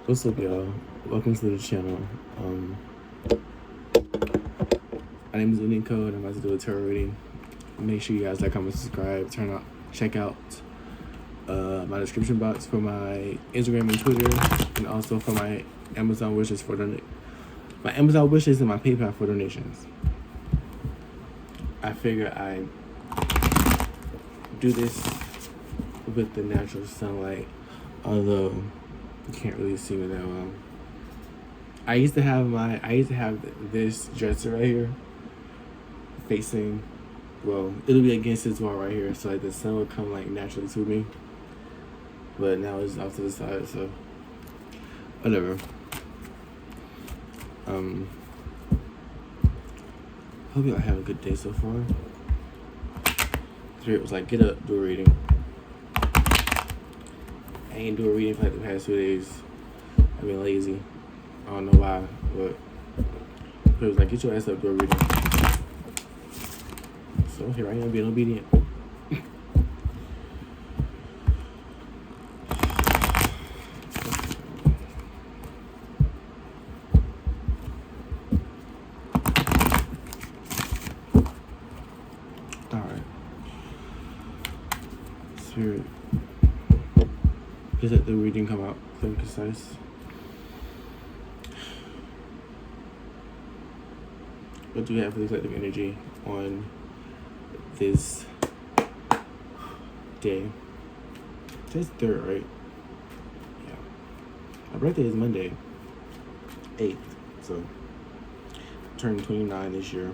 What's up, y'all? Welcome to the channel. My name is Thee Unico, and I'm about to do a tarot reading. Make sure you guys like, comment, subscribe. Check out my description box for my Instagram and Twitter, and also for my Amazon wishes for my Amazon wishes and my PayPal for donations. I figure I do this with the natural sunlight, although you can't really see me that well. I used to have this dresser right here facing, well, it'll be against this wall right here, so like the sun would come like naturally to me. But now it's off to the side, so whatever. Hope y'all have a good day so far. Spirit was like, get up, do a reading. I ain't do a reading for like the past 2 days. I've been lazy. I don't know why, but it was like, get your ass up, do a reading. So here I am being obedient. Alright. Spirit. Just let the reading come out clear and concise. What do we have for the collective energy on this day? Today's 3rd, right? Yeah. My birthday is Monday, 8th. So, I'm turning 29 this year.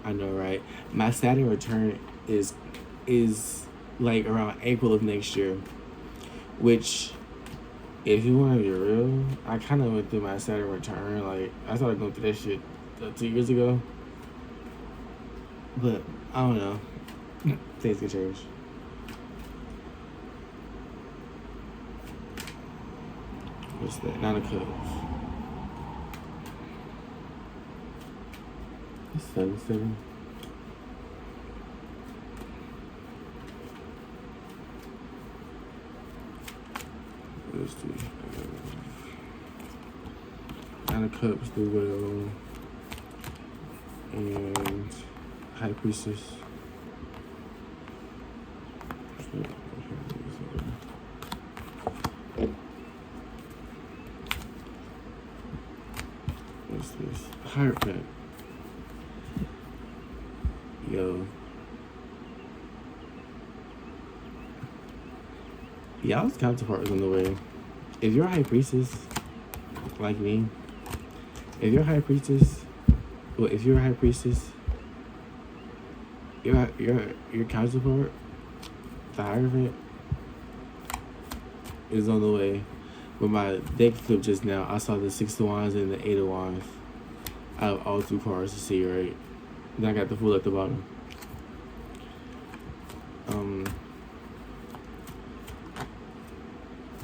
I know, right? My Saturn return is like around April of next year. Which, if you want to be real, I kind of went through my Saturn return. Like, I started going through that shit 2 years ago. But, I don't know. Things can change. What's that? 9 of Cups. 7. Let's see. 9 of Cups, the Widow, and High Priestess. What's this? Hierophant. Yo. Y'all's counterpart is on the way. If you're a High Priestess, like me, if you're a High Priestess, your counterpart, the Hierophant, is on the way. But my deck flipped just now. I saw the 6 of Wands and the 8 of Wands out of all 2 cards to see, right? Then I got the Fool at the bottom.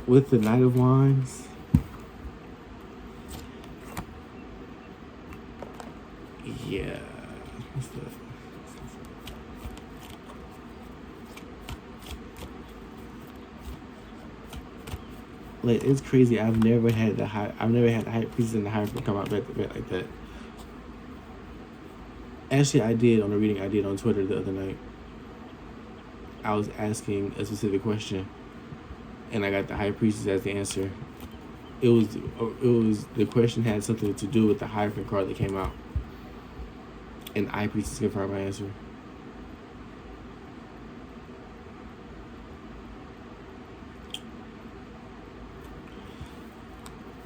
With the Knight of Wands, yeah. What's that? Like, it's crazy. I've never had the High Priestess and the Hierophant come out back to back like that. Actually, I did on a reading I did on Twitter the other night. I was asking a specific question, and I got the High Priestess as the answer. It was the question had something to do with the Hierophant card that came out, and the High Priestess confirmed my answer.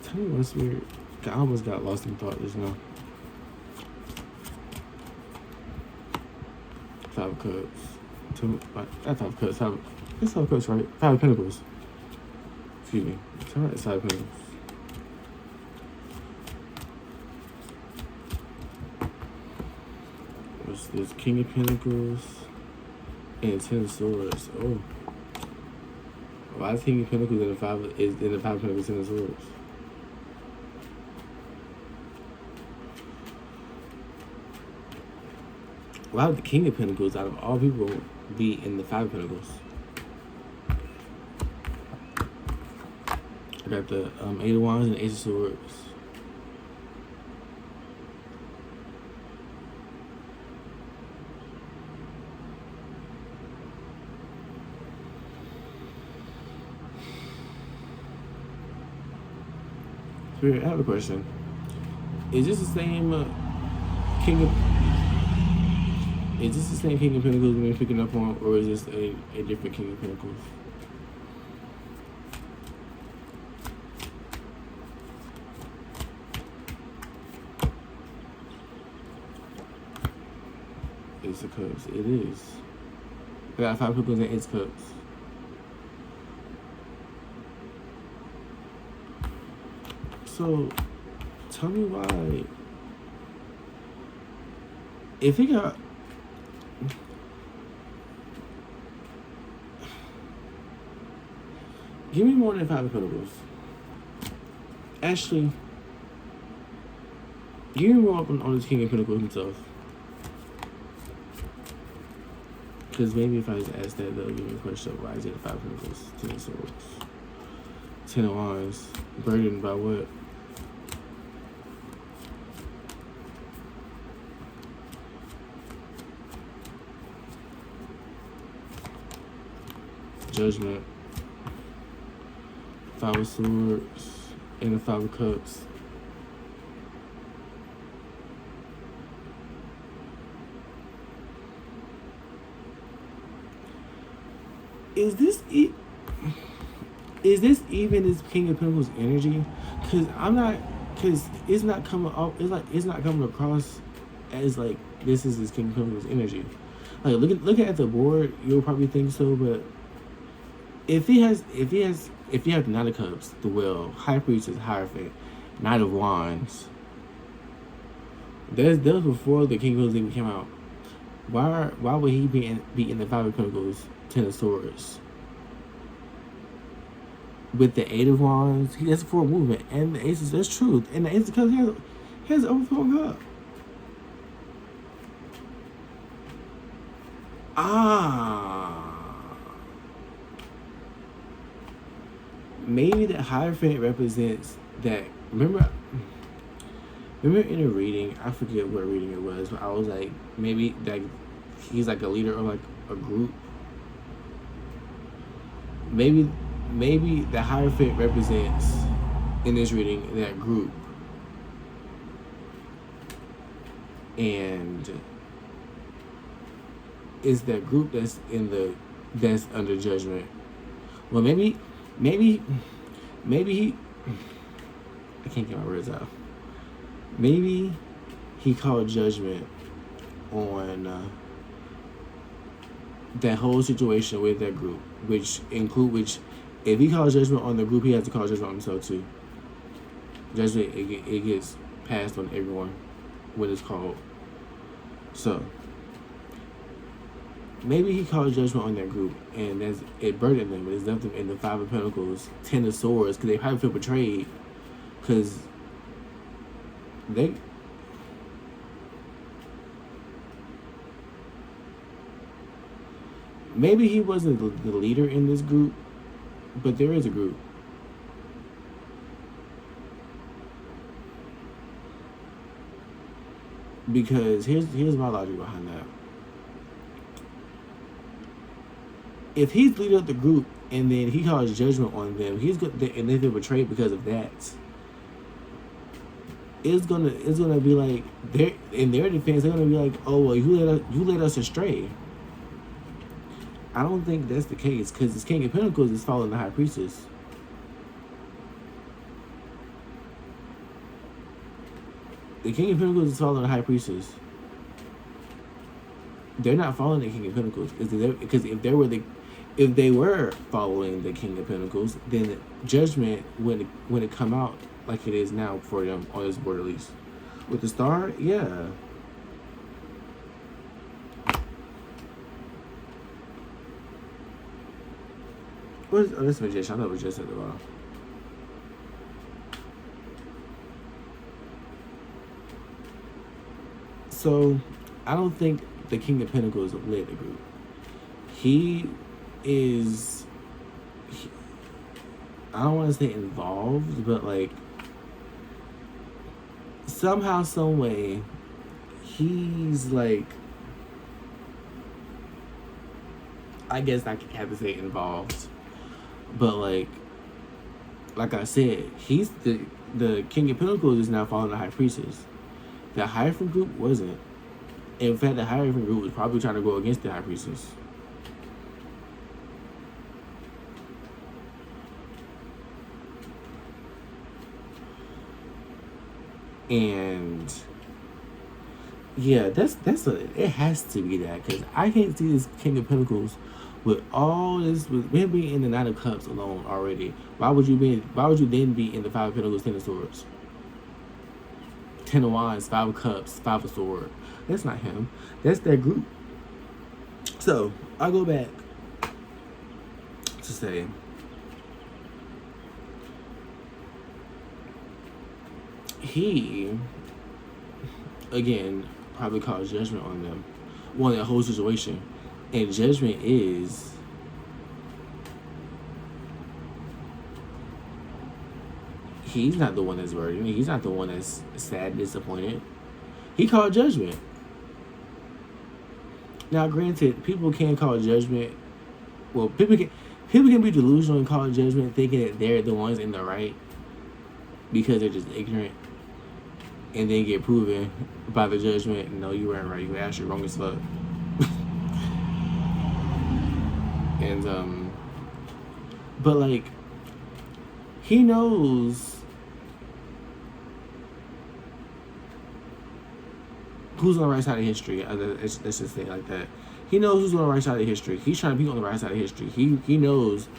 Tell me what's weird. I almost got lost in thought just now. 5 of Cups. That's 5 of Cups. It's 5 of Cups, right? 5 of Pentacles. Excuse me. It's 5 of Pentacles. What's this? King of Pentacles and 10 of Swords. Oh. Why is King of Pentacles in the 5 of Pentacles, 10 of Swords? Why would the King of Pentacles, out of all people, be in the 5 of Pentacles? I got the Eight of Wands and the Ace of Swords. Spirit, I have a question. Is this the same King of? Is this the same King of Pentacles we've been picking up on, or is this a different King of Pentacles? Ace of Cups. It is. I got 5 Pentacles and Ace of Cups. So, tell me why. If he got. Give me more than 5 Pentacles. Actually, give me more on this King of Pentacles himself. Because maybe if I just ask that, that'll give me a question of why is it 5 Pentacles, 10 of Swords, 10 of Wands, burdened by what? Judgment, 5 of Swords, and the 5 of Cups. Is this even this King of Pentacles energy? Cause it's not coming up. It's not coming across as like this is his King of Pentacles energy. Like looking at the board, you'll probably think so, but if you have the Knight of Cups, the Wheel, High Priestess, Hierophant, Knight of Wands. That was before the King of Pentacles even came out. Why would he be in the 5 of Pentacles, 10 of Swords? With the 8 of Wands, he has 4 movement, and the Aces, that's true. And the Ace of Cups has an overflowing cup. Maybe the Hierophant represents that. Remember in a reading, I forget what reading it was, but I was like, maybe that he's like a leader of like a group. Maybe the Hierophant represents in this reading that group, and is that group that's under judgment. Well, maybe he. I can't get my words out. Maybe he called judgment on that whole situation with that group, which if he calls judgment on the group, he has to call judgment on himself too. Judgment, it gets passed on everyone when it's called. So maybe he called judgment on that group, and it burdened them. It's left them in the 5 of Pentacles, 10 of Swords, because they probably feel betrayed, because maybe he wasn't the leader in this group, but there is a group. Because here's my logic behind that. If he's leader of the group and then he calls judgment on them, and they feel betrayed because of that. It's gonna be like in their defense, they're gonna be like, oh well, you led us astray. I don't think that's the case, because this King of Pentacles is following the High Priestess. The King of Pentacles is following the High Priestess. They're not following the King of Pentacles, because if they were following the King of Pentacles, then judgment when it come out like it is now for them on this board, at least with the Star, yeah. This Magician. I know it was just at the bottom. So I don't think the King of Pentacles led the group. I don't want to say involved, but like somehow, some way, he's like, I guess I could have to say involved, but like I said, he's the King of Pentacles is now following the High Priestess. The Hierophant group wasn't. In fact, the Hierophant group was probably trying to go against the High Priestess. And yeah, it has to be that, because I can't see this King of Pentacles with all this, with him being in the Nine of Cups alone already. Why would you then be in the Five of Pentacles, Ten of Swords, Ten of Wands, Five of Cups, Five of Swords? That's not him. That's that group. So I go back to say, he again probably caused judgment on them, on that whole situation. And judgment is he's not the one that's worried. He's not the one that's sad and disappointed. He called judgment. Now, granted, people can call judgment. Well, people can be delusional and call judgment, thinking that they're the ones in the right because they're just ignorant, and then get proven by the judgment, no, you weren't right. You were actually wrong as fuck. And but like, he knows who's on the right side of history. Let's just say it like that. He knows who's on the right side of history. He's trying to be on the right side of history. He knows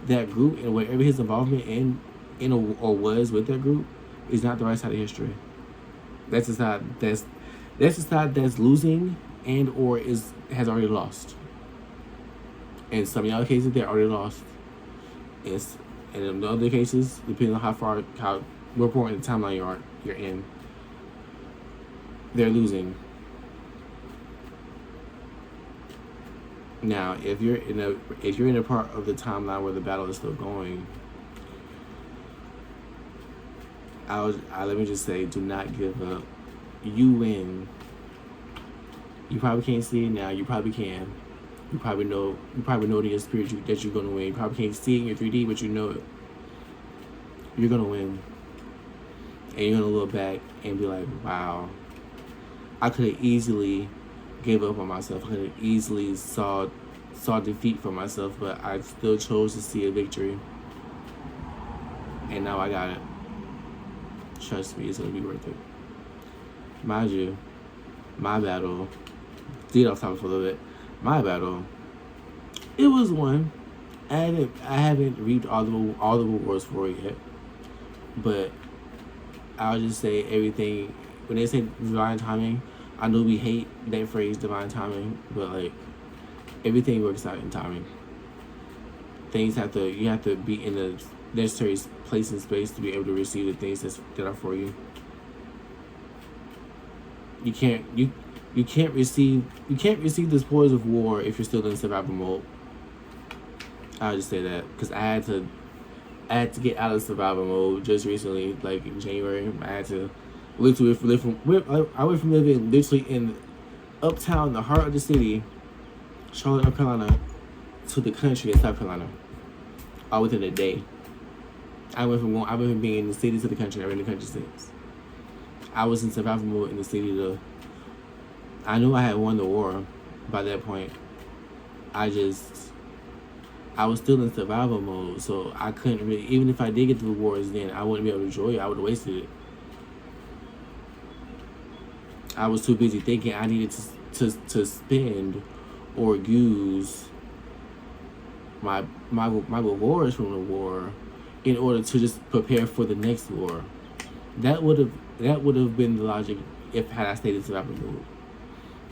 that group, and whatever his involvement in or was with that group is not the right side of history. That's the side that's losing and or has already lost. In some of y'all cases, they're already lost. And in the other cases, depending on how what point in the timeline you're in, they're losing. Now, if you're in a part of the timeline where the battle is still going, let me just say, do not give up. You win. You probably can't see it now. You probably can. You probably know in your spirit that you're gonna win. You probably can't see it in your 3D, but you know it. You're gonna win. And you're gonna look back and be like, wow, I could have easily gave up on myself. I could have easily saw defeat for myself, but I still chose to see a victory. And now I got it. Trust me, it's gonna be worth it. Mind you, my battle, get off topic for a little bit. My battle, it was one. I haven't reaped all the rewards for it yet, but I'll just say everything. When they say divine timing, I know we hate that phrase, divine timing, but like everything works out in timing. You have to be in the necessary place and space to be able to receive the things that are for you. You can't receive the spoils of war if you're still in survival mode. I'll just say that because I had to get out of survival mode just recently, like in January. I had to literally I went from living literally in uptown, the heart of the city, Charlotte, North Carolina, to the country in South Carolina, all within a day. I went from being in the city to the country. I've been in the country since. I was in survival mode in the city to. I knew I had won the war by that point. I was still in survival mode, so I couldn't really, even if I did get the rewards then, I wouldn't be able to enjoy it. I would have wasted it. I was too busy thinking I needed to spend or use my rewards from the war in order to just prepare for the next war. That would have been the logic had I stayed in survival mode.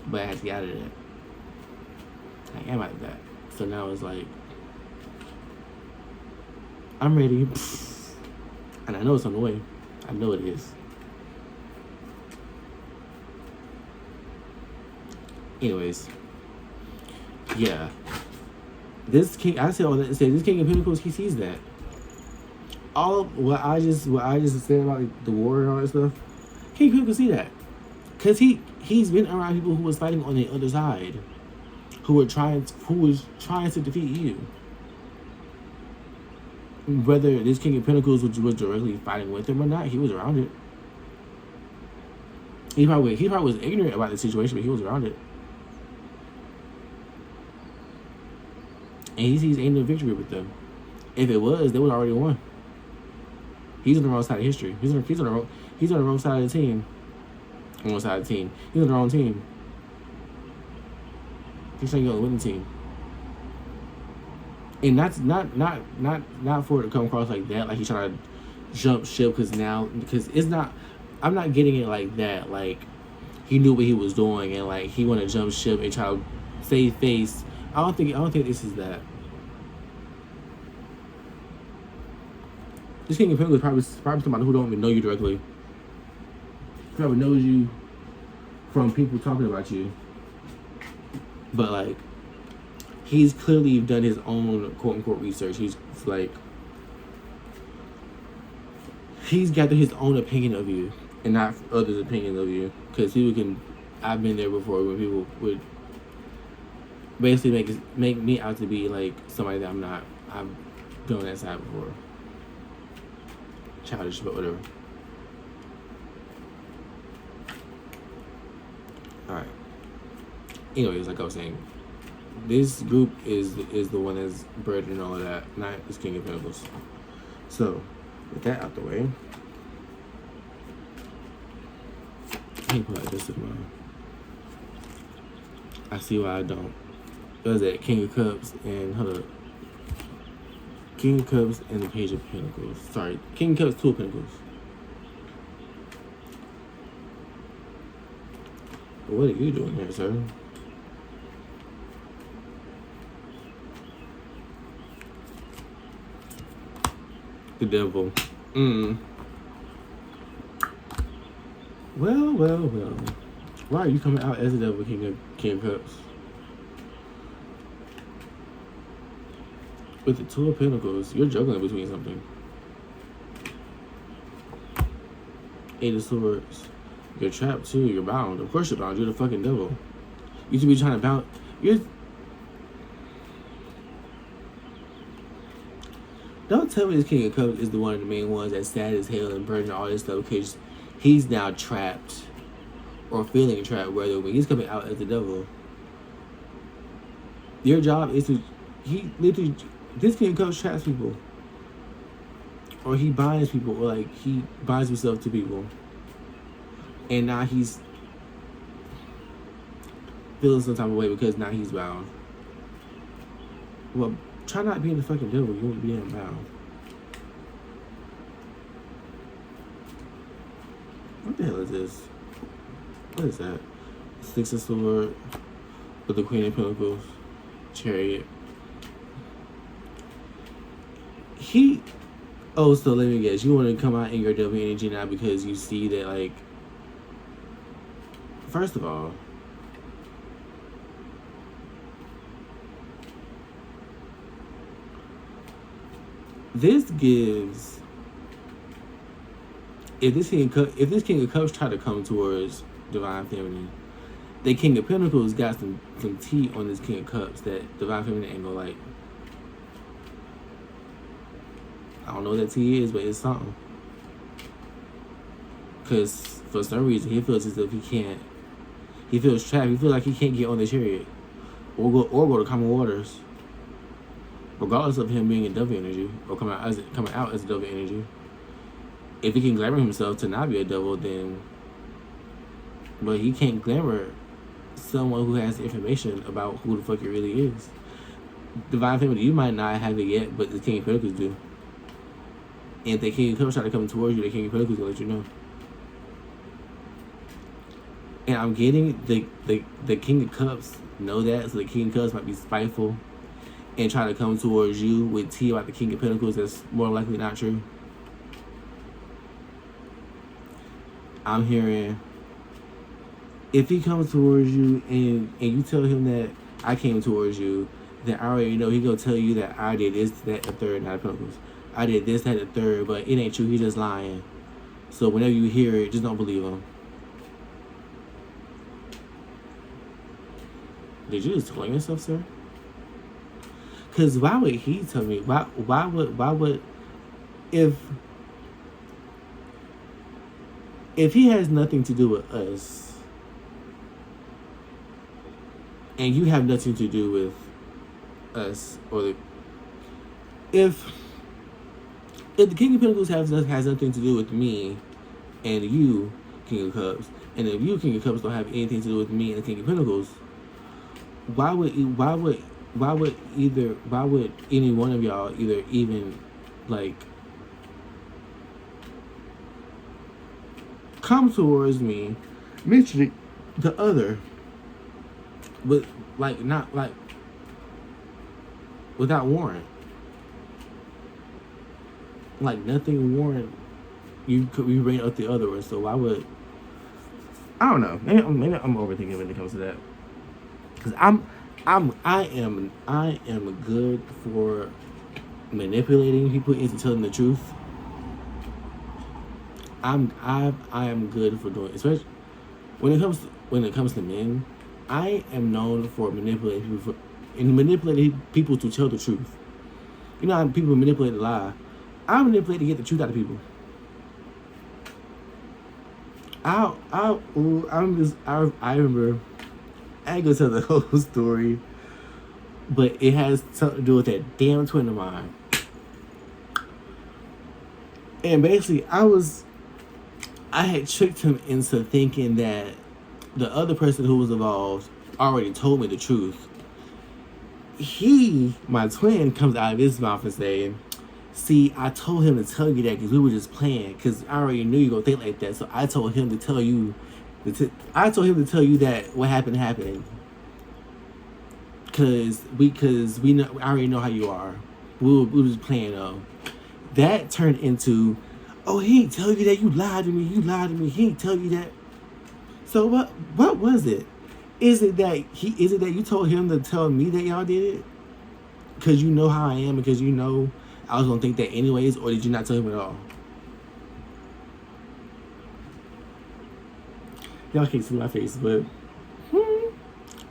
But I had to get out of that. I am out of that. So now it's like, I'm ready. And I know it's on the way. I know it is. Anyways. Yeah. This king, I say all that to say, this King of Pentacles, he sees that. all what I just said about like, the war and all that stuff. King Cook can see that, cause he's been around people who was fighting on the other side, who was trying to defeat you. Whether this King of Pentacles was directly fighting with him or not, he was around it. He probably was ignorant about the situation, but he was around it. And he sees ain't no victory with them. If it was, they would already won. He's on the wrong side of history. He's on the wrong side of the team. On the wrong side of the team. He's on the wrong team. He's trying to go on the winning team. And that's not for it to come across like that, like he's trying to jump ship because it's not. I'm not getting it like that. Like he knew what he was doing and like he want to jump ship and try to save face. I don't think this is that. This King of Pentacles is probably somebody who don't even know you directly. Probably knows you from people talking about you, but like. He's clearly done his own quote-unquote research. He's gathered his own opinion of you and not others' opinion of you. Because I've been there before when people would basically make me out to be like somebody that I'm not. I've been on that side before. Childish, but whatever. Alright. Anyways, like I was saying. This group is the one that's bred and all of that, not this King of Pentacles. So, with that out the way, I ain't put like this in mine. I see why I don't. What was that? King of Cups and hold up. King of Cups and the Page of Pentacles. Sorry, King of Cups, Two of Pentacles. What are you doing here, sir? The devil. Well. Why are you coming out as the devil, King of Cups? With the Two of Pentacles, you're juggling between something. Eight of Swords. You're trapped too. You're bound. Of course you're bound. You're the fucking devil. You should be trying to bound. Don't tell me this King of Cups is the one of the main ones that's sad as hell and burning all this stuff because he's now trapped or feeling trapped. Whether when he's coming out as the devil, your job is to this King of Cups traps people, or he binds people, or like he binds himself to people, and now he's feeling some type of way because now he's bound. Well. Try not being the fucking devil. You won't be in bound. What the hell is this? What is that? Six of Swords with the Queen of Pentacles, Chariot. So let me guess. You want to come out in your devil energy now because you see that, like, first of all, this gives. If this King of Cups try to come towards Divine Feminine, the King of Pentacles got some tea on this King of Cups that Divine Feminine ain't gonna like. I don't know what that tea is, but it's something. Because for some reason he feels as if he can't. He feels trapped. He feels like he can't get on the chariot or go to common waters. Regardless of him being in devil energy or coming out as a devil energy, if he can glamour himself to not be a devil, then, but he can't glamour someone who has information about who the fuck it really is. Divine Feminine, you might not have it yet, but the King of Pentacles do. And if the King of Cups try to come towards you, the King of Pentacles will let you know. And I'm getting the King of Cups know that, so the King of Cups might be spiteful and try to come towards you with tea about the King of Pentacles that's more likely not true. I'm hearing if he comes towards you and you tell him that I came towards you, then I already know he gonna tell you that I did this, that, and third, Nine of Pentacles. I did this, that, and the third, but it ain't true. He's just lying. So whenever you hear it, just don't believe him. Did you just tell yourself, sir? Because why would he tell me? Why would, if he has nothing to do with us, and you have nothing to do with us, or if the King of Pentacles has nothing to do with me and you, King of Cups, and if you, King of Cups, don't have anything to do with me and the King of Pentacles, why would any one of y'all either even like come towards me mentioning the other, but like not like without warrant, like nothing warrant you bring up the other one. So why would, I don't know, maybe I'm overthinking when it comes to that, because I am good for manipulating people into telling the truth. I am good for doing, especially when it comes to men. I am known for manipulating people to tell the truth. You know how people manipulate the lie. I manipulate to get the truth out of people. I remember, I ain't gonna tell the whole story, but it has something to do with that damn twin of mine. And basically, I had tricked him into thinking that the other person who was involved already told me the truth. My twin, comes out of his mouth and saying, "See, I told him to tell you that because we were just playing, because I already knew you were going to think like that. So I told him to tell you, that what happened. Because we know, I already know how you are. We were just playing though." That turned into, "Oh, he ain't tell you that, you lied to me, he ain't tell you that." So what was it? Is it that you told him to tell me that y'all did it? Because you know how I am, because you know I was gonna think that anyways, or did you not tell him at all? Y'all can't see my face, but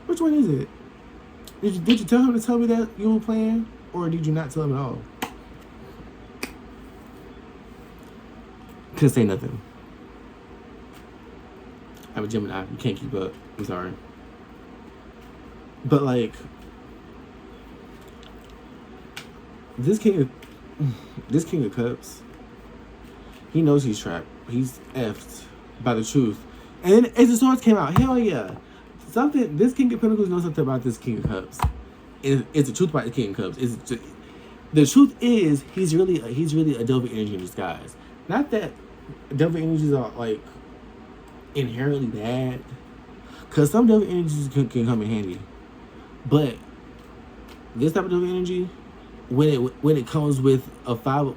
which one is it? Did you tell him to tell me that you were playing, or did you not tell him at all? Couldn't say nothing. I'm a Gemini. You can't keep up. I'm sorry. But like, this King of Cups, he knows he's trapped. He's effed by the truth. And then as the swords came out, hell yeah. This King of Pentacles knows something about this King of Cups. It's the truth about the King of Cups. The truth is, he's really a devil energy in disguise. Not that devil energies are like inherently bad, because some devil energies can come in handy. But this type of devil energy, when it comes with Five of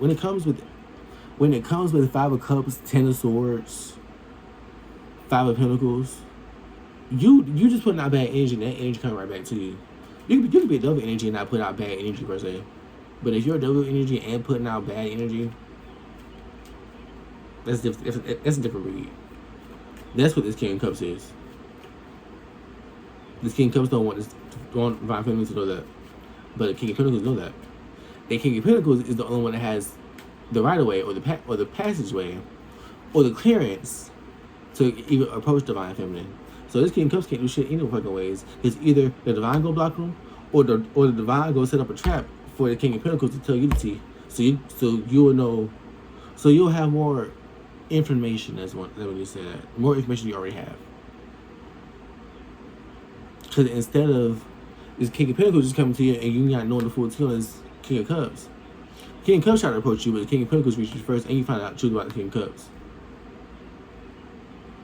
Cups, Ten of Swords, Five of Pentacles, you just putting out bad energy, and that energy coming right back to you. You can be a devil energy and not put out bad energy per se. But if you're a devil energy and putting out bad energy, that's a different read. That's what this King of Cups is. This King of Cups don't want Divine Feminine to know that. But the King of Pentacles know that. The King of Pentacles is the only one that has the right of way, or the passageway, or the clearance to even approach Divine Feminine. So this King of Cups can't do shit any fucking ways. It's either the Divine go block him, or the Divine go set up a trap for the King of Pentacles to tell you the tea. So you will know. So you'll have more information. That's when you say that. More information you already have. Because instead of this King of Pentacles just coming to you and you not knowing the full tea on this King of Cups. King of Cups try to approach you, but the King of Pentacles reaches you first, and you find out the truth about the King of Cups.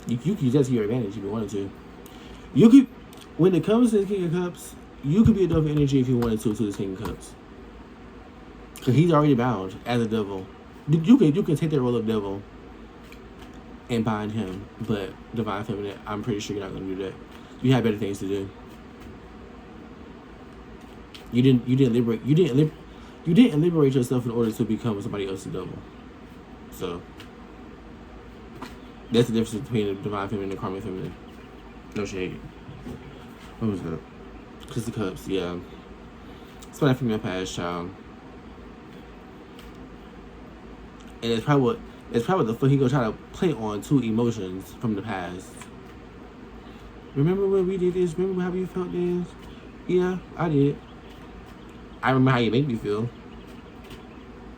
You can use that to your advantage if you wanted to. You could, when it comes to the King of Cups, you could be a devil energy if you wanted to this King of Cups. Because he's already bound as a devil. You can take that role of devil and bind him, but Divine Feminine, I'm pretty sure you're not going to do that. You have better things to do. You didn't You didn't liberate yourself in order to become somebody else's devil. So that's the difference between the divine feminine and the karmic feminine. No shade. What was that? Just the cups, yeah. Somebody from your past, child. And it's probably what the fuck he gonna try to play on two emotions from the past. Remember when we did this? Remember how you felt this? Yeah, I did. I remember how you made me feel.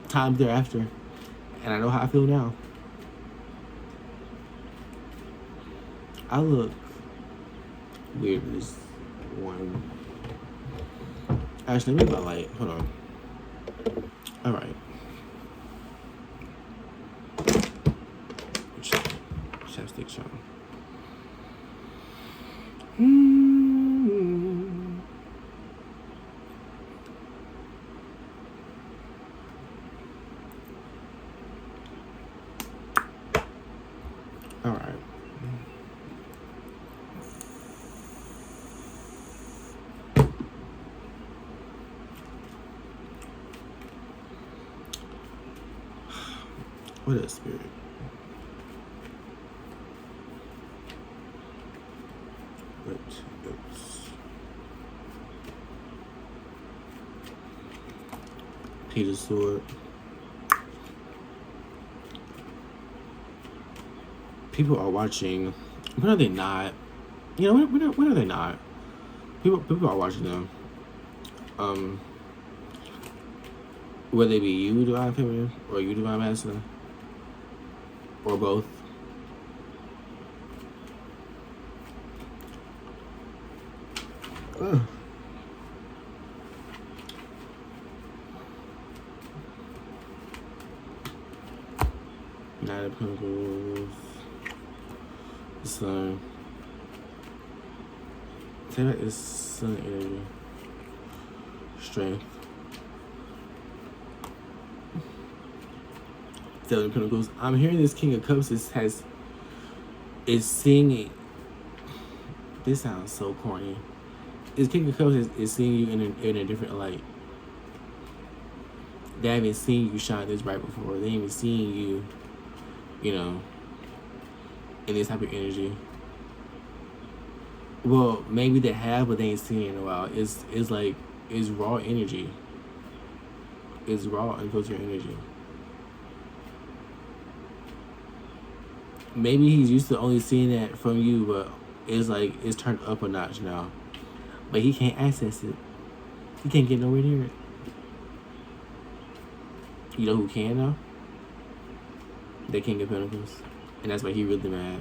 Times thereafter. And I know how I feel now. I look weird with this one. Actually, let me get my light. Hold on. Alright. Chapstick show. Alright. What is spirit? Peter's sword. People are watching. When are they not? You know, when are they not? People are watching them. Whether it be you, divine feminine, or you, divine masculine, or both. Ugh. Nine of Pentacles. The Sun. Take back this Sun energy. Strength. Seven of Pentacles. I'm hearing this King of Cups is seeing it. This sounds so corny. This King of Cups is seeing you in a different light. They haven't seen you shine this bright before. They haven't seen you, you know, in this type of energy. Well, maybe they have, but they ain't seen it in a while. It's like, it's raw energy. It's raw unfiltered energy. Maybe he's used to only seeing that from you, but it's like, it's turned up a notch now. But he can't access it. He can't get nowhere near it. You know who can though? The King of Pentacles. And that's why he really mad.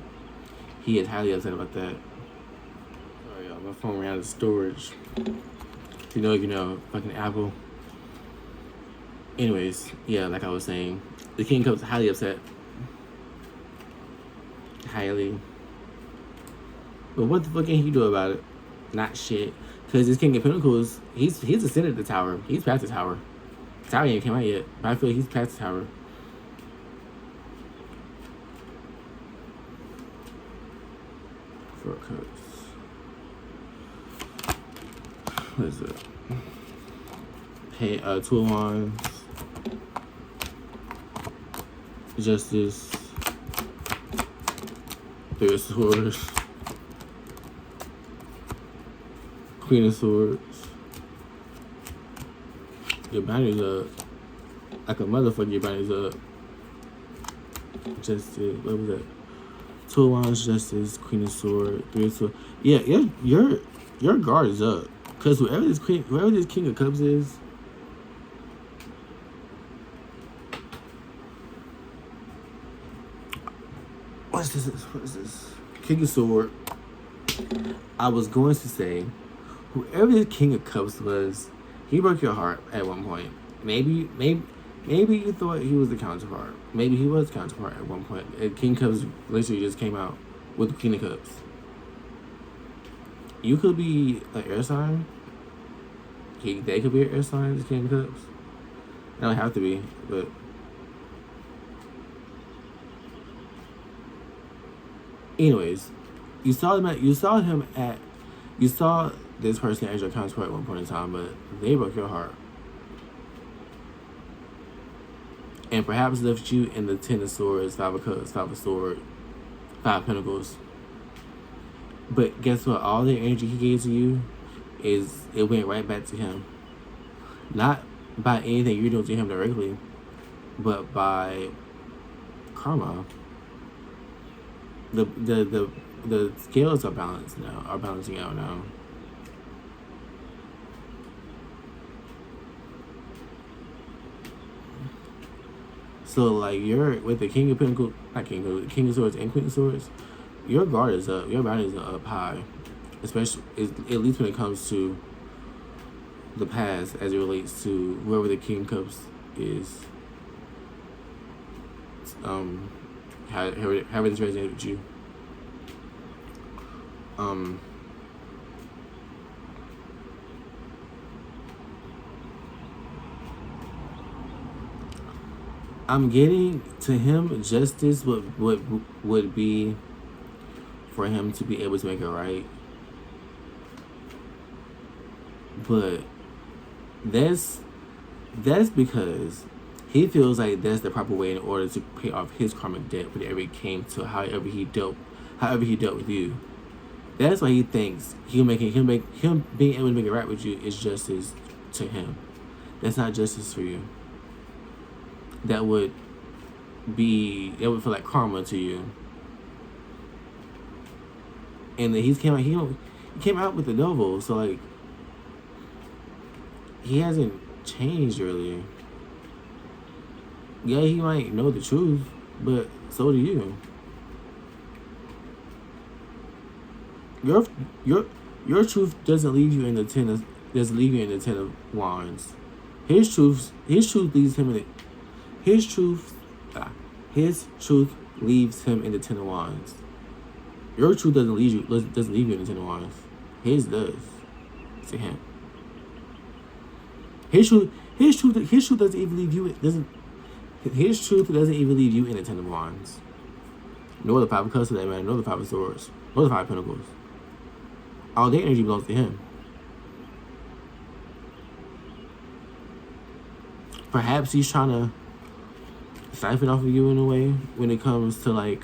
He is highly upset about that. Sorry y'all, my phone ran out of storage. If you know, fucking Apple. Anyways, yeah, like I was saying, the King comes highly upset. Highly. But what the fuck can he do about it? Not shit. Because this King of Pentacles, he's ascended the tower. He's past the tower. The tower ain't came out yet, but I feel like he's past the tower. Four cups. What is it? Hey, Two of Wands. Justice. Three of Swords. Queen of Swords. Your boundary's up. Like a motherfucker, your boundary's up. Justice. What was that? Two of Wands, Justice, Queen of Swords, Three of Swords. Yeah, your guard is up. Cause whoever this King of Cups is, what is this? King of Swords. I was going to say, whoever this King of Cups was, he broke your heart at one point. Maybe you thought he was the counterpart. Maybe he was counterpart at one point. And King of Cups literally just came out with the King of Cups. You could be an air sign. They could be an air sign, this King of Cups. They don't have to be, but anyways, you saw this person as your counterpart at one point in time, but they broke your heart. and perhaps left you in the Ten of Swords, Five of Cups, Five of Swords, Five of Pentacles. But guess what? All the energy he gave to you it went right back to him. Not by anything you're doing to him directly, but by karma. The scales are balanced now. Are balancing out now. So like you're with the King of Pentacles, not King of Swords and Queen of Swords. Your guard is up. Your boundaries are up high, especially at least when it comes to the past, as it relates to whoever the King of Cups is. How this resonated with you. I'm getting to him justice would be for him to be able to make it right. But that's because he feels like that's the proper way in order to pay off his karmic debt whenever it came to however he dealt with you. That's why he thinks him being able to make it right with you is justice to him. That's not justice for you. That would feel like karma to you. And then he came out with the Devil, so like he hasn't changed really. Yeah, he might know the truth, but so do you. Your truth doesn't leave you in the Ten of Wands. His truth leaves him in the His truth leaves him in the Ten of Wands. Your truth doesn't leave you in the Ten of Wands. His does to him. His truth doesn't even leave you. His truth doesn't even leave you in the Ten of Wands. Nor the Five of Cups for that matter. Nor the Five of Swords. Nor the Five of Pentacles. All their energy belongs to him. Perhaps he's trying to siphon off of you in a way when it comes to like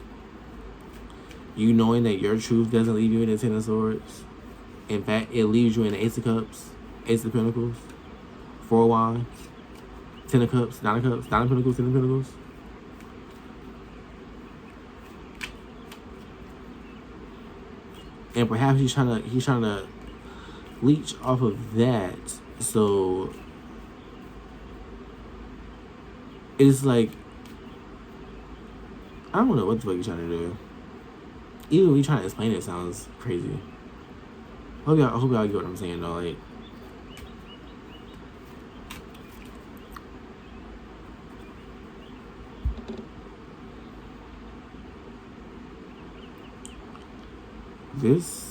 you knowing that your truth doesn't leave you in the Ten of Swords. In fact, it leaves you in the Ace of Cups, Ace of Pentacles, Four of Wands, Ten of Cups, Nine of Cups, Nine of Pentacles, Ten of Pentacles. And perhaps he's trying to leech off of that. So it's like I don't know what the fuck you're trying to do. Even when you trying to explain it, sounds crazy. I hope y'all get what I'm saying though. Like, this.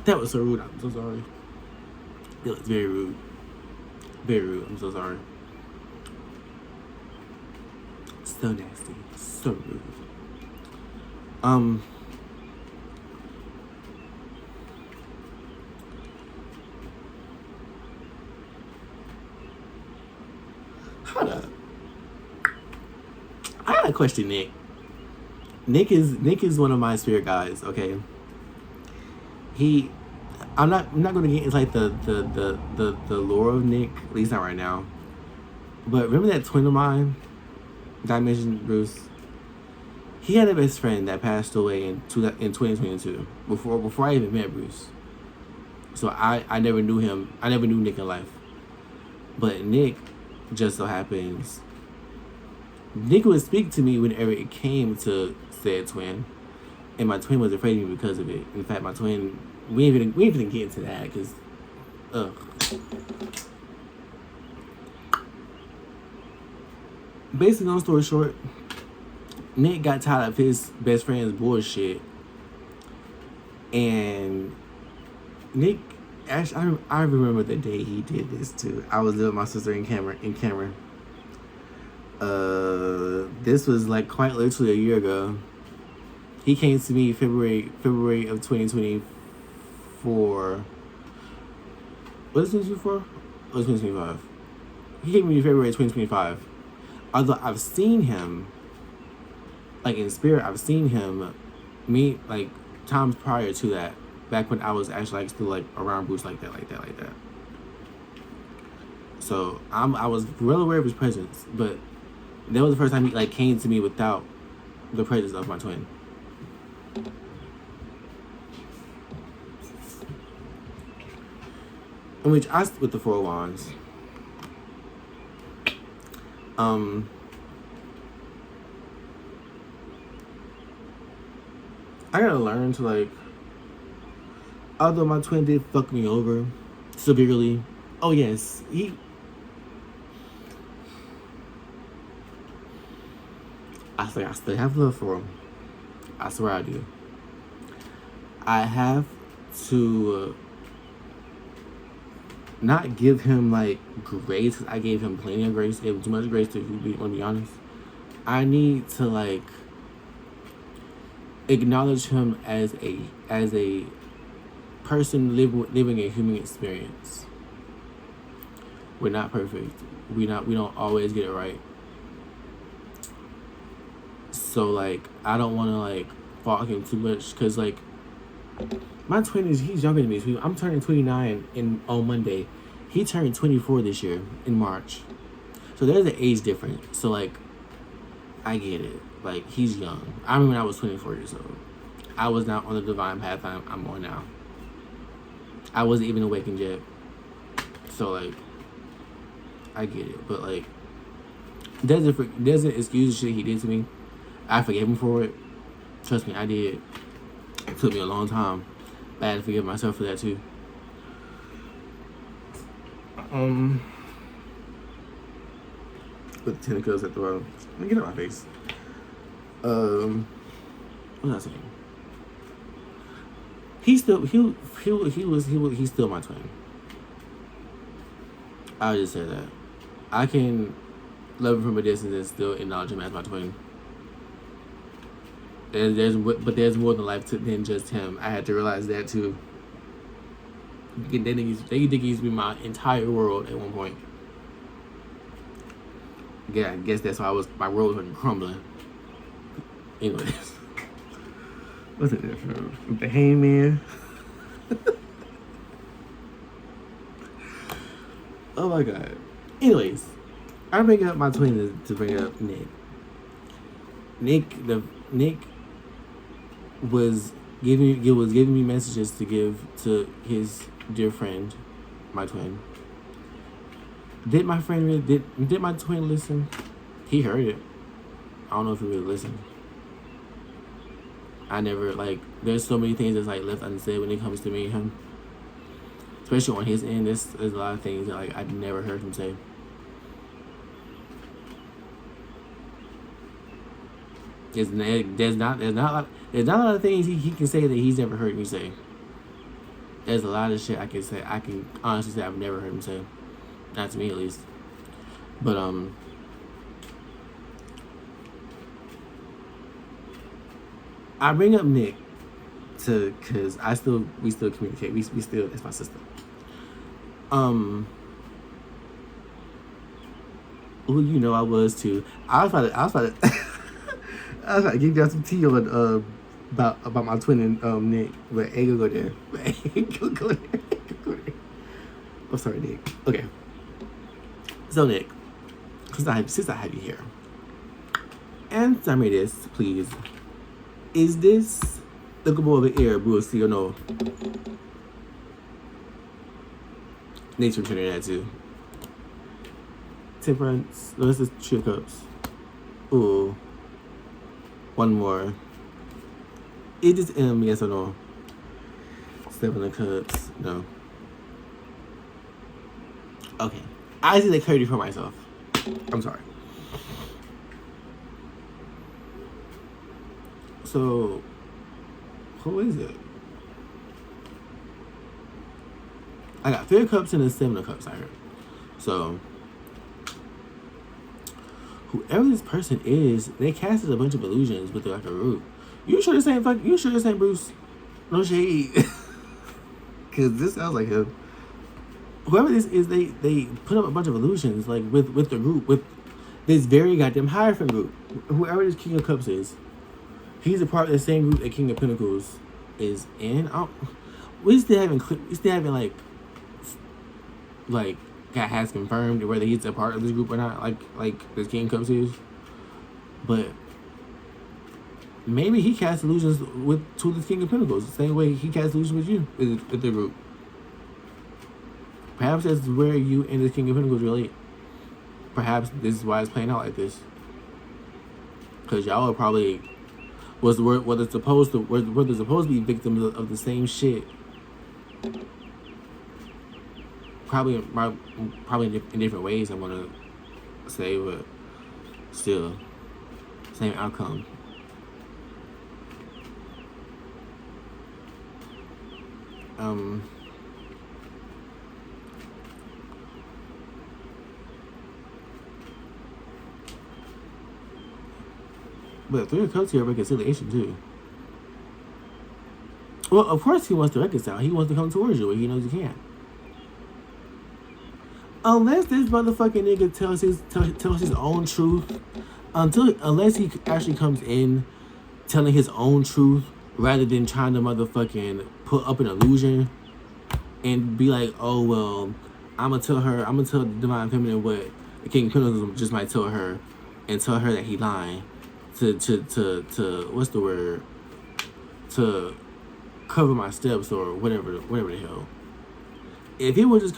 That was so rude. I'm so sorry. It was very rude. Very rude. I'm so sorry. So nasty. So rude. Hold up. I got a question, Nick. Nick is one of my spirit guides, okay? I'm not gonna get into like the lore of Nick, at least not right now. But remember that twin of mine that I mentioned, Bruce? He had a best friend that passed away in 2022 before I even met Bruce. So I never knew him. I never knew Nick in life. But Nick just so happens, Nick would speak to me whenever it came to said twin, and my twin was afraid of me because of it. In fact, my twin, we ain't even get into that because, Basically, long story short, Nick got tired of his best friend's bullshit, and Nick Actually, I remember the day he did this too. I was with my sister in Cameron. This was like quite literally a year ago. He came to me February of 2024. What is 2024? Or 2025? He came to me February 2025. Although I've seen him, like in spirit, I've seen him meet like times prior to that. Back when I was actually like still like around Bruce like that. So I was well aware of his presence, but that was the first time he like came to me without the presence of my twin. In which I with the Four of Wands. I gotta learn to like. Although my twin did fuck me over severely. Oh yes, I still have love for him. I swear I do. I have to not give him like grace. I gave him plenty of grace. Gave him too much grace to be honest. I need to like acknowledge him as a person living a human experience. We're not perfect. We don't always get it right. So like I don't want to like fault him too much because like my twin he's younger than me. So I'm turning 29 on Monday. He turned 24 this year in March. So there's an age difference. So like I get it. Like he's young. I remember when I was 24 years old. I was not on the divine path I'm on now. I wasn't even awakened yet. So like I get it. But like doesn't excuse the shit he did to me. I forgave him for it. Trust me, I did. It took me a long time. But I had to forgive myself for that too. With the tentacles at the bottom. Let me get out my face. What was I saying? He's still my twin. I'll just say that. I can love him from a distance and still acknowledge him as my twin. There's more than life than just him. I had to realize that too. They think he used to be my entire world at one point. Yeah, I guess that's why my world was crumbling. Anyways, what's it there from? The Hangman. Oh my god. Anyways, I bring up my twin to bring up Nick. Nick was giving me messages to give to his dear friend, my twin. Did my twin listen? He heard it. I don't know if he really listened. I never there's so many things that's left unsaid when it comes to me and him. Especially on his end, there's a lot of things that I never heard him say. There's not a lot of things he can say that he's never heard me say. There's a lot of shit I can say. I can honestly say I've never heard him say. Not to me, at least. But I bring up Nick because we still communicate. We still, it's my sister. Who I was too. I was about to I was about to give y'all some tea on about my twin and Nick, but ain't gonna go there. Ain't gonna go there. Oh, sorry, Nick. Okay. So Nick, since I have you here, answer me this, please. Is this lookable over here, Bruce, or no? Nick's from Trinidad too. Temperance. No, this is Two of Cups. Ooh. One more. Is this M, yes or no? Seven of Cups. No. Okay. I see the clarity for myself. I'm sorry. So, who is it? I got 3 of Cups and a 7 of Cups. I heard. So whoever this person is, they casted a bunch of illusions with like a root. You sure this ain't You sure this ain't Bruce? No shade. Cause this sounds like him. Whoever this is, they put up a bunch of illusions like with the group, with this very goddamn Hierophant group. Whoever this King of Cups is, he's a part of the same group that King of Pentacles is in. We still haven't like has confirmed whether he's a part of this group or not, like this King of Cups is. But maybe he casts illusions to the King of Pentacles the same way he casts illusions with you, with the group. Perhaps that's where you and the King of Pentacles relate. Perhaps this is why it's playing out like this. Because y'all are probably were supposed to be victims of the same shit. Probably in different ways, I want to say, but still, same outcome. But 3 of Cups here, reconciliation too. Well, of course he wants to reconcile. He wants to come towards you, but he knows he can't. Unless this motherfucking nigga tells his own truth, unless he actually comes in telling his own truth rather than trying to motherfucking put up an illusion and be like, oh well, I'm gonna tell the Divine Feminine what the King of Pentacles just might tell her, and tell her that he lying to what's the word, to cover my steps or whatever the hell. If he would just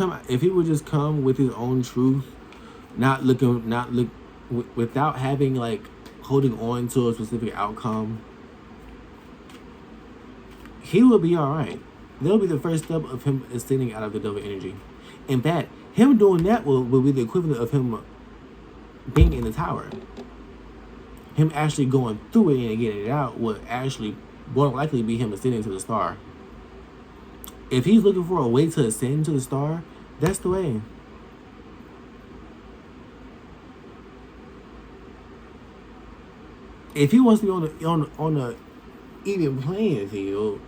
come with his own truth, without having like holding on to a specific outcome, he will be all right. That'll be the first step of him ascending out of the devil energy. In fact, him doing that will be the equivalent of him being in the tower. Him actually going through it and getting it out will actually more likely be him ascending to the star. If he's looking for a way to ascend to the star, that's the way. If he wants to be on a even playing field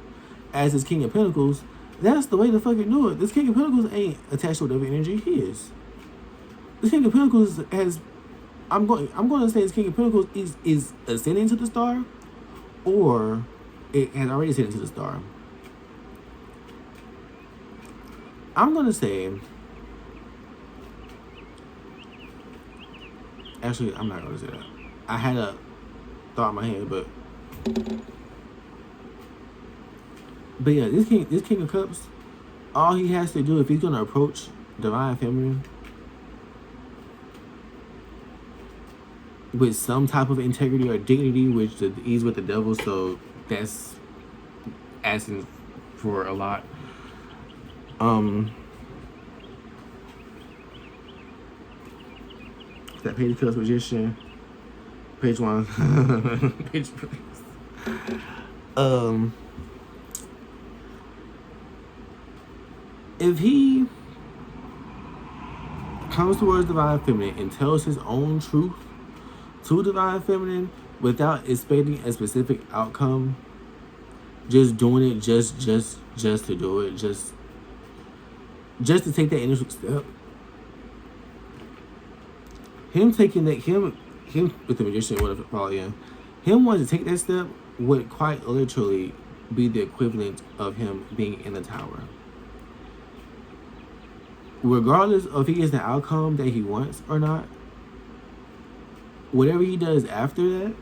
as his King of Pentacles, that's the way to fucking do it. This King of Pentacles ain't attached to whatever energy he is. This King of Pentacles has, I'm going to say this King of Pentacles is ascending to the star, or it has already ascended to the star. I'm going to say, actually, I'm not going to say that. I had a thought in my head, but yeah, this King of Cups, all he has to do, if he's going to approach Divine Feminine with some type of integrity or dignity, which he's with the devil, so that's asking for a lot. That Page of Cups Magician, page 1, page if he comes towards Divine Feminine and tells his own truth to Divine Feminine without expecting a specific outcome, just doing it just to do it, just to take that initial step. Him with the Magician, whatever, probably, yeah. Him wanting to take that step would quite literally be the equivalent of him being in the tower. Regardless of if he gets the outcome that he wants or not, whatever he does after that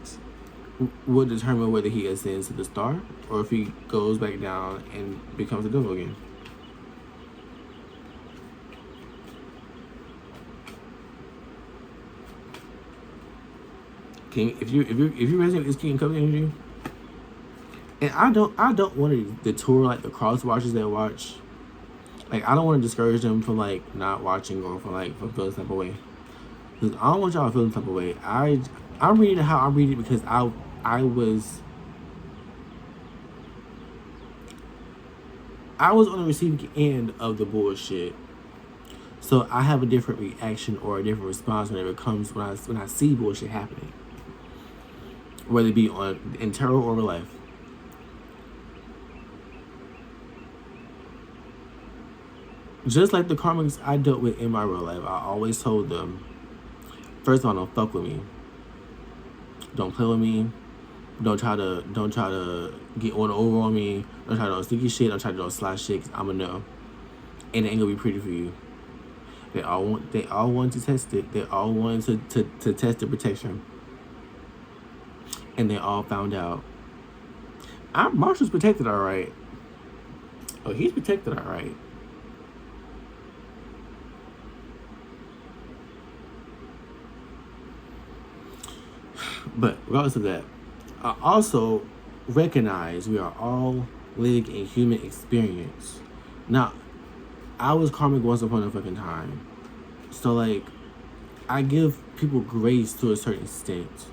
will determine whether he ascends to the star or if he goes back down and becomes a devil again. King, if you resonate with this King of Cups energy, and I don't want to detour like the cross watchers that watch. Like, I don't want to discourage them from like not watching or from feeling some type of way. Because I don't want y'all feeling some type of way. I'm reading it how I'm reading it because I was on the receiving end of the bullshit. So I have a different reaction or a different response whenever it comes when I see bullshit happening. Whether it be in terror or real life. Just like the karmics I dealt with in my real life, I always told them, first of all, don't fuck with me. Don't play with me. Don't try to get over on me. Don't try to do sneaky shit. Don't try to do slash shit. 'Cause I'ma know, and it ain't gonna be pretty for you. They all want to test it. They all want to test the protection, and they all found out. Marchal's protected, all right. Oh, he's protected, all right. But regardless of that, I also recognize we are all living a human experience. Now, I was karmic once upon a fucking time. So, like, I give people grace to a certain extent.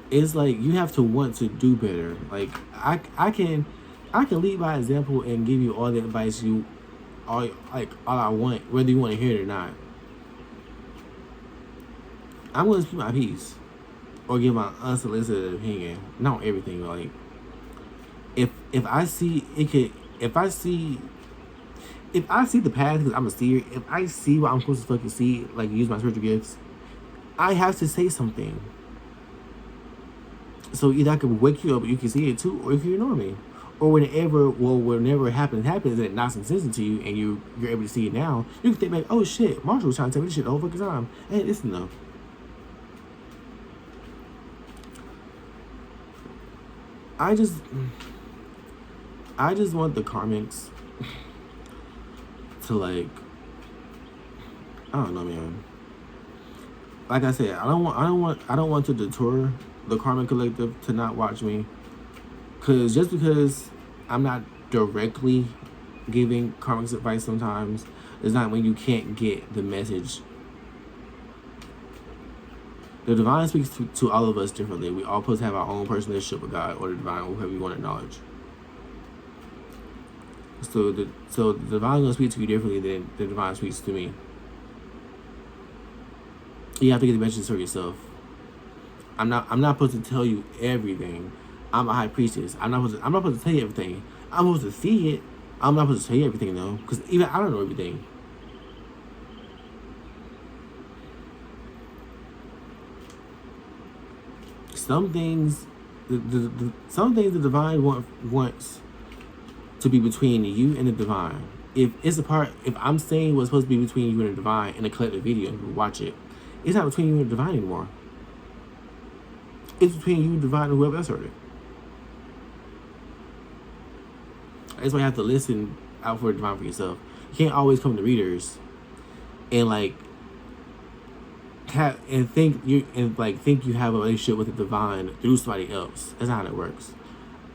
It's like you have to want to do better. Like, I can lead by example and give you all the advice all I want, whether you want to hear it or not. I'm going to speak my piece. Or give my unsolicited opinion. Not everything, like if I see the path, because I'm a seer, if I see what I'm supposed to fucking see, like use my spiritual gifts, I have to say something. So either I can wake you up, you can see it too, or you can ignore me. Or whenever it happens and it knocks some sense into you and you're able to see it now, you can think like, oh shit, Marshall was trying to tell me this shit the whole fucking time. Hey, listen though. I just want the karmics to, like, I don't know, man. Like I said, I don't want to deter the karmic collective to not watch me, because just because I'm not directly giving karmic advice sometimes does not mean you can't get the message. The divine speaks to all of us differently. We all supposed to have our own personal relationship with God or the divine, or whoever we want to acknowledge. So the divine is gonna speak to you differently than the divine speaks to me. You have to get the message for yourself. I'm not supposed to tell you everything. I'm a high priestess. I'm not supposed to tell you everything. I'm supposed to see it. I'm not supposed to tell you everything though, because even I don't know everything. Some things, the divine wants to be between you and the divine. If I'm saying what's supposed to be between you and the divine in a collective video, and you watch it, it's not between you and the divine anymore. It's between you, the divine, and whoever else heard it. That's why you have to listen out for the divine for yourself. You can't always come to readers and think you have a relationship with the divine through somebody else. That's not how it works.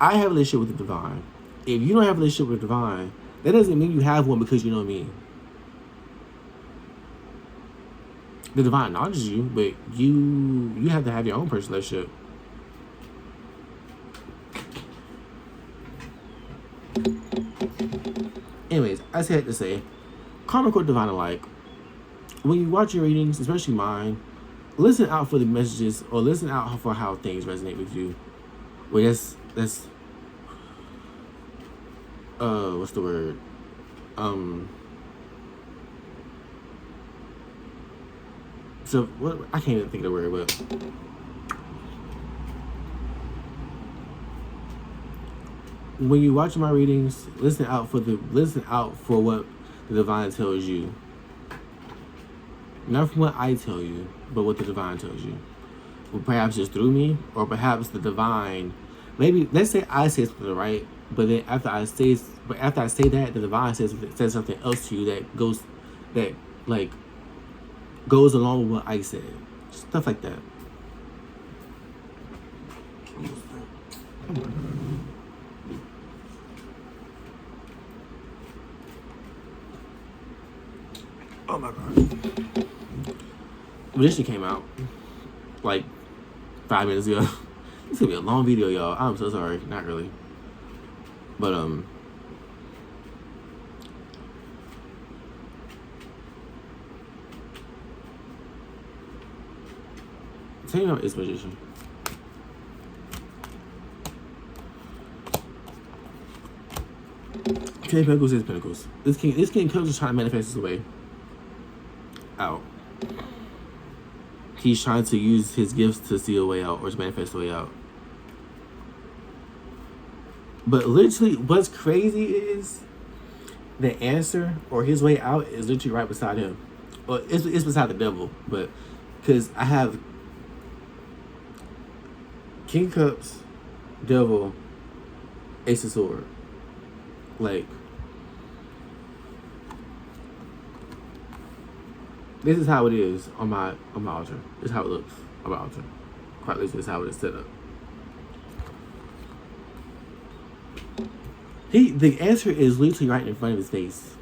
I have a relationship with the divine. If you don't have a relationship with the divine, that doesn't mean you have one because you know me. The divine acknowledges you, but you have to have your own personal relationship. Anyways, I said to say, karmic or divine alike, when you watch your readings, especially mine, listen out for the messages or listen out for how things resonate with you. Well, that's what's the word? So what? I can't even think of the word, but when you watch my readings, listen out for what the divine tells you. Not from what I tell you, but what the divine tells you. Well, perhaps just through me, or perhaps the divine. Maybe let's say I say something right, but then after I say that, the divine says something else to you that goes along with what I said. Stuff like that. Oh my god. This shit came out like 5 minutes ago. It's gonna be a long video, y'all. I'm so sorry. Not really. But Same number is magician. King of Pentacles is Pentacles. This King of Pentacles is trying to manifest his way out. He's trying to use his gifts to see a way out or to manifest a way out. But literally, what's crazy is the answer or his way out is literally right beside him. Well, it's beside the devil, but because I have King of Cups, Devil, Ace of Sword. Like, this is how it is on my altar. This is how it looks on my altar. Quite literally, this is how it is set up. The answer is literally right in front of his face.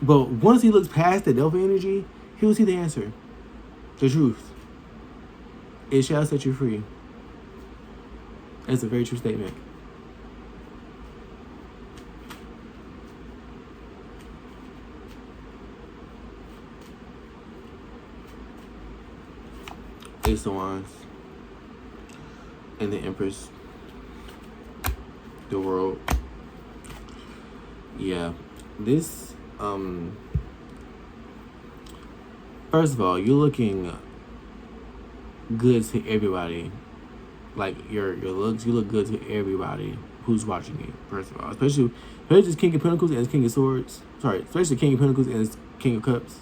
But once he looks past the devil energy, he will see the answer. The truth. It shall set you free. That's a very true statement. Ace of Wands. And the Empress. The World. Yeah. This, first of all, you're looking good to everybody. Like, your looks, you look good to everybody who's watching you, first of all. Especially this King of Pentacles and this King of Swords. Sorry, especially King of Pentacles and this King of Cups.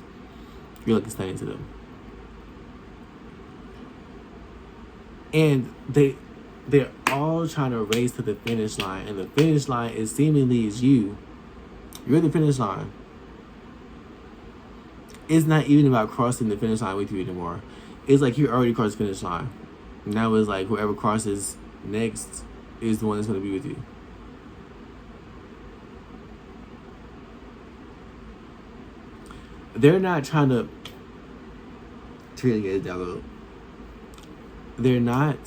You're looking stunning to them. And they're all trying to race to the finish line. And the finish line is seemingly is you. You're the finish line. It's not even about crossing the finish line with you anymore. It's like you already crossed the finish line. Now it's like whoever crosses next is the one that's going to be with you. They're not trying to really get it down low. They're not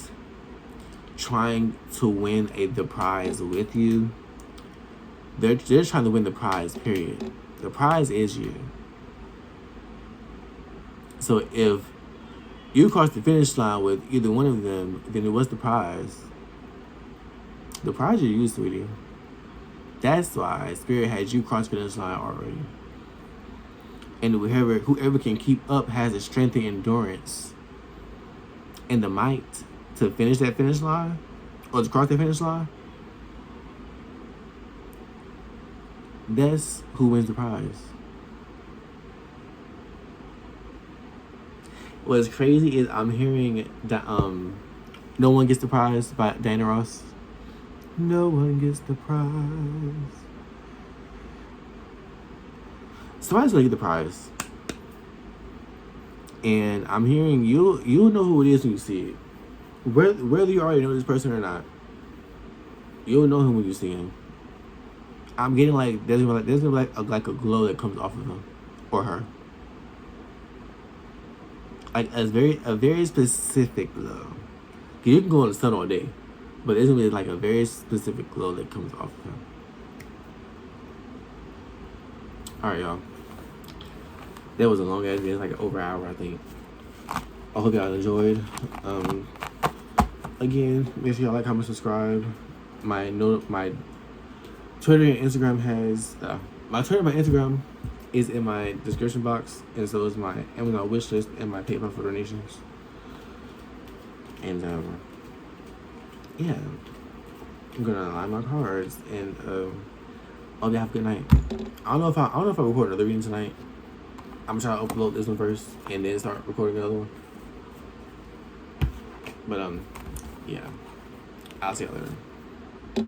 trying to win the prize with you. They're trying to win the prize, period. The prize is you. So if you cross the finish line with either one of them, then what's the prize? The prize is you, sweetie. That's why Spirit has you cross the finish line already. And whoever can keep up has the strength and endurance and the might to finish that finish line or to cross the finish line. That's who wins the prize. What's crazy is I'm hearing that No One Gets the Prize by Diana Ross. No one gets the prize. Somebody's gonna get the prize. And I'm hearing you'll know who it is when you see it. Whether you already know this person or not, you'll know him when you see him. I'm getting like there's gonna be like a glow that comes off of him or her. Like a very specific glow. You can go in the sun all day, but there's gonna be like a very specific glow that comes off of him. Alright, y'all. That was a long ass video, like over an hour, I think. I hope y'all enjoyed. Again, make sure y'all like, comment, subscribe. My Twitter and Instagram has my Twitter and my Instagram is in my description box, and so is my Amazon wishlist and my PayPal for donations. And yeah, I'm gonna line my cards, and I'll have a good night. I don't know if I record another reading tonight. I'm trying to upload this one first and then start recording the other one. But yeah, I'll see y'all later.